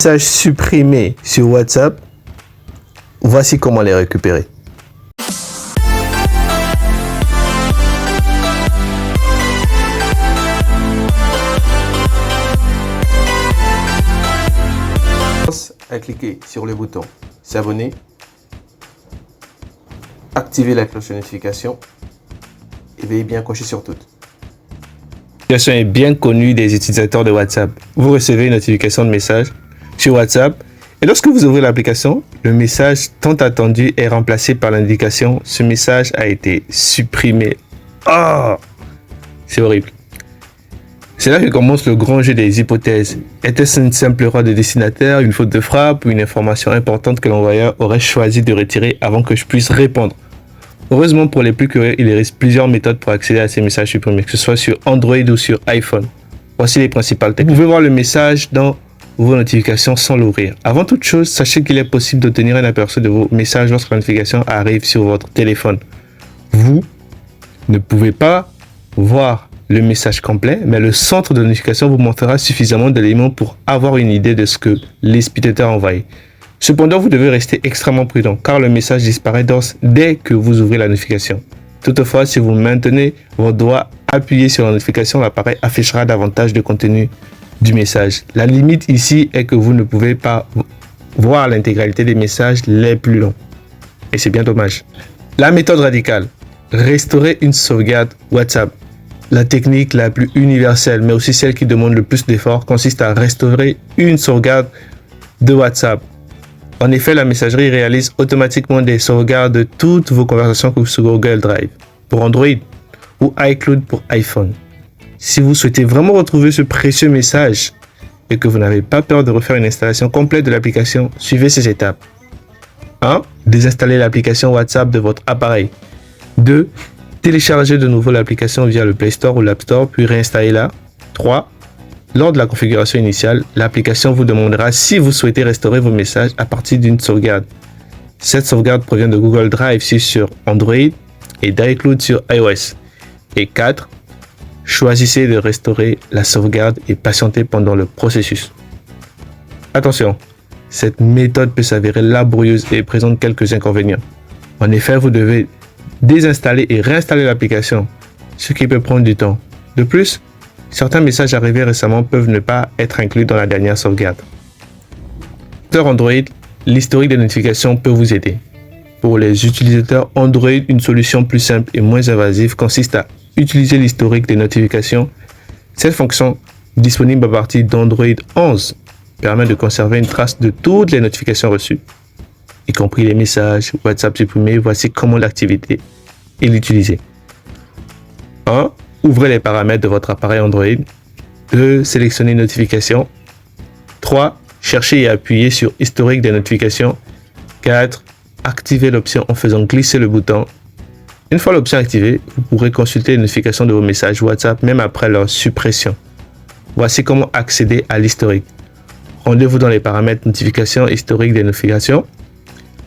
Messages supprimés sur WhatsApp, voici comment les récupérer. À cliquer sur le bouton s'abonner, activer la cloche de notification et veillez bien cocher sur toutes. L'application est bien connue des utilisateurs de WhatsApp. Vous recevez une notification de message sur WhatsApp et lorsque vous ouvrez l'application, le message tant attendu est remplacé par l'indication « Ce message a été supprimé ». Oh, c'est horrible. C'est là que commence le grand jeu des hypothèses. Était-ce une simple erreur de destinataire, une faute de frappe ou une information importante que l'envoyeur aurait choisi de retirer avant que je puisse répondre? Heureusement pour les plus curieux, il existe plusieurs méthodes pour accéder à ces messages supprimés, que ce soit sur Android ou sur iPhone. Voici les principales techniques. Vous pouvez voir le message dans vos notifications sans l'ouvrir. Avant toute chose, sachez qu'il est possible d'obtenir un aperçu de vos messages lorsque la notification arrive sur votre téléphone. Vous ne pouvez pas voir le message complet, mais le centre de notification vous montrera suffisamment d'éléments pour avoir une idée de ce que l'expéditeur a envoyé. Cependant, vous devez rester extrêmement prudent car le message disparaît dès que vous ouvrez la notification. Toutefois, si vous maintenez votre doigt appuyé sur la notification, l'appareil affichera davantage de contenu du message. La limite ici est que vous ne pouvez pas voir l'intégralité des messages les plus longs. Et c'est bien dommage. La méthode radicale. Restaurer une sauvegarde WhatsApp. La technique la plus universelle, mais aussi celle qui demande le plus d'efforts, consiste à restaurer une sauvegarde de WhatsApp. En effet, la messagerie réalise automatiquement des sauvegardes de toutes vos conversations sur Google Drive pour Android ou iCloud pour iPhone. Si vous souhaitez vraiment retrouver ce précieux message et que vous n'avez pas peur de refaire une installation complète de l'application, suivez ces étapes. 1. Désinstaller l'application WhatsApp de votre appareil. 2. Télécharger de nouveau l'application via le Play Store ou l'App Store, puis réinstaller-la. 3. Lors de la configuration initiale, l'application vous demandera si vous souhaitez restaurer vos messages à partir d'une sauvegarde. Cette sauvegarde provient de Google Drive sur Android et d'iCloud sur iOS. Et 4. Choisissez de restaurer la sauvegarde et patientez pendant le processus. Attention, cette méthode peut s'avérer laborieuse et présente quelques inconvénients. En effet, vous devez désinstaller et réinstaller l'application, ce qui peut prendre du temps. De plus, certains messages arrivés récemment peuvent ne pas être inclus dans la dernière sauvegarde. Sur Android, l'historique des notifications peut vous aider. Pour les utilisateurs Android, une solution plus simple et moins invasive consiste à utiliser l'historique des notifications. Cette fonction, disponible à partir d'Android 11, permet de conserver une trace de toutes les notifications reçues, y compris les messages WhatsApp supprimés. Voici comment l'activité et l'utiliser. 1. Ouvrez les paramètres de votre appareil Android. 2. Sélectionnez Notifications. 3. Cherchez et appuyez sur Historique des notifications. 4. Activez l'option en faisant glisser le bouton. Une fois l'option activée, vous pourrez consulter les notifications de vos messages WhatsApp même après leur suppression. Voici comment accéder à l'historique. Rendez-vous dans les paramètres Notifications, Historique des notifications.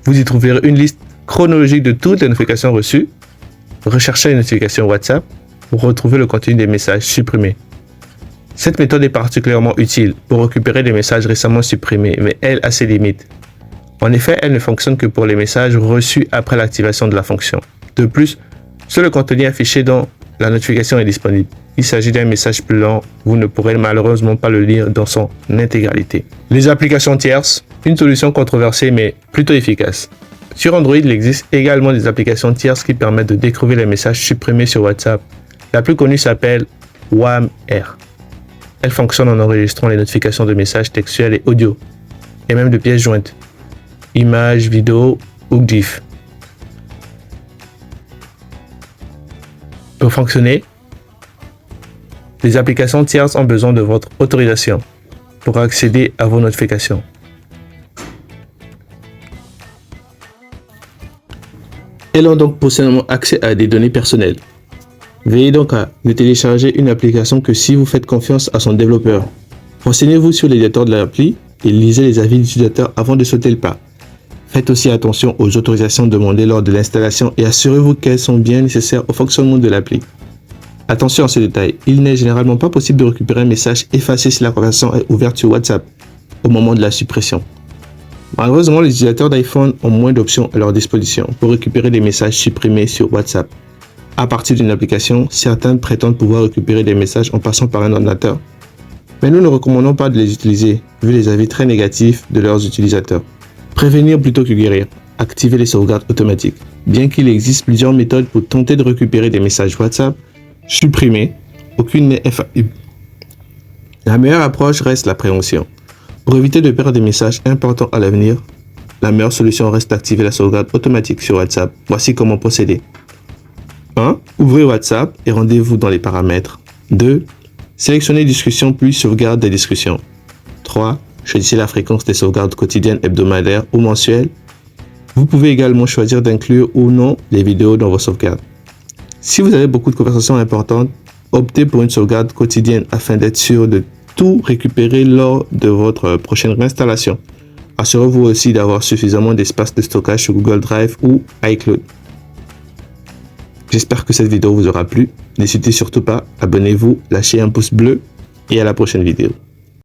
Vous y trouverez une liste chronologique de toutes les notifications reçues. Recherchez les notifications WhatsApp pour retrouver le contenu des messages supprimés. Cette méthode est particulièrement utile pour récupérer des messages récemment supprimés, mais elle a ses limites. En effet, elle ne fonctionne que pour les messages reçus après l'activation de la fonction. De plus, seul le contenu affiché dans la notification est disponible. Il s'agit d'un message plus lent, vous ne pourrez malheureusement pas le lire dans son intégralité. Les applications tierces, une solution controversée mais plutôt efficace. Sur Android, il existe également des applications tierces qui permettent de découvrir les messages supprimés sur WhatsApp. La plus connue s'appelle WAMR. Elle fonctionne en enregistrant les notifications de messages textuels et audio, et même de pièces jointes, images, vidéos ou GIF. Pour fonctionner, les applications tierces ont besoin de votre autorisation pour accéder à vos notifications. Elles ont donc potentiellement accès à des données personnelles. Veillez donc à ne télécharger une application que si vous faites confiance à son développeur. Renseignez-vous sur l'éditeur de l'appli et lisez les avis d'utilisateurs avant de sauter le pas. Faites aussi attention aux autorisations demandées lors de l'installation et assurez-vous qu'elles sont bien nécessaires au fonctionnement de l'appli. Attention à ce détail, il n'est généralement pas possible de récupérer un message effacé si la conversation est ouverte sur WhatsApp. au moment de la suppression. Malheureusement, les utilisateurs d'iPhone ont moins d'options à leur disposition pour récupérer des messages supprimés sur WhatsApp. À partir d'une application, certains prétendent pouvoir récupérer des messages en passant par un ordinateur. Mais nous ne recommandons pas de les utiliser, vu les avis très négatifs de leurs utilisateurs. Prévenir plutôt que guérir. Activer les sauvegardes automatiques. Bien qu'il existe plusieurs méthodes pour tenter de récupérer des messages WhatsApp supprimés, aucune n'est infaillible. La meilleure approche reste la prévention. Pour éviter de perdre des messages importants à l'avenir, la meilleure solution reste d'activer la sauvegarde automatique sur WhatsApp. Voici comment procéder. 1. Ouvrez WhatsApp et rendez-vous dans les paramètres. 2. Sélectionnez discussion puis sauvegarde des discussions. 3. Choisissez la fréquence des sauvegardes quotidiennes, hebdomadaires ou mensuelles. Vous pouvez également choisir d'inclure ou non les vidéos dans vos sauvegardes. Si vous avez beaucoup de conversations importantes, optez pour une sauvegarde quotidienne afin d'être sûr de tout récupérer lors de votre prochaine réinstallation. Assurez-vous aussi d'avoir suffisamment d'espace de stockage sur Google Drive ou iCloud. J'espère que cette vidéo vous aura plu. N'hésitez surtout pas, abonnez-vous, lâchez un pouce bleu et à la prochaine vidéo.